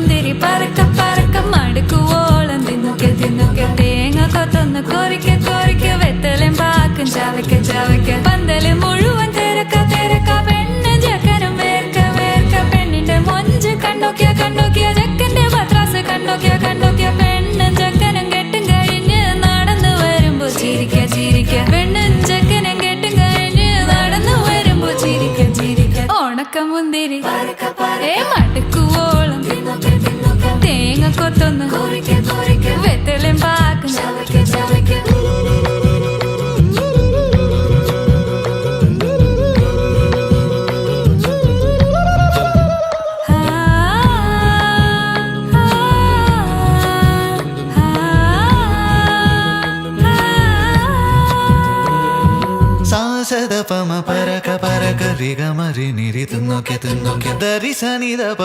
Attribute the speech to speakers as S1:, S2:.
S1: മുന്തിരി പറക്ക പറക്ക മടുക്കുവോളം തിന്നുക്കെ തിന്നുക്കെ തേങ്ങ കൊത്തൊന്ന് കൊറിക്ക കൊറിക്ക വെത്തലും പാക്കും ചവയ്ക്ക ചവയ്ക്ക പന്തല് മുഴുവൻ തിരക്ക തിരക്ക പെണ്ണ് ജക്കനും വേർക്ക വേർക്ക പെണ്ണിന്റെ മൊഞ്ച് കണ്ടോക്കിയ കണ്ടോക്കിയ ജക്കന്റെ പത്രാസ് കണ്ടോക്കിയ കണ്ടോക്കിയ പെണ്ണും ജക്കനും കെട്ടും കഴിഞ്ഞ് നടന്നു വരുമ്പോ ചിരിക്ക ചിരിക്ക പെണ്ണും ജക്കനും കെട്ടും കഴിഞ്ഞ് നടന്നു വരുമ്പോ ചിരിക്ക ചിരിക്ക ഉണക്ക മുന്തിരി മടുക്കുവോളം തേങ്ങ കൊത്തൊന്ന് വെത്തലും പാക്കും ചവയ്ക്ക ചവയ്ക്ക
S2: സാസദപമ പരക പരക രിഗമരി നിരി തിന്നൊക്കെ തിന്നൊക്കെ ദരി സനിദപ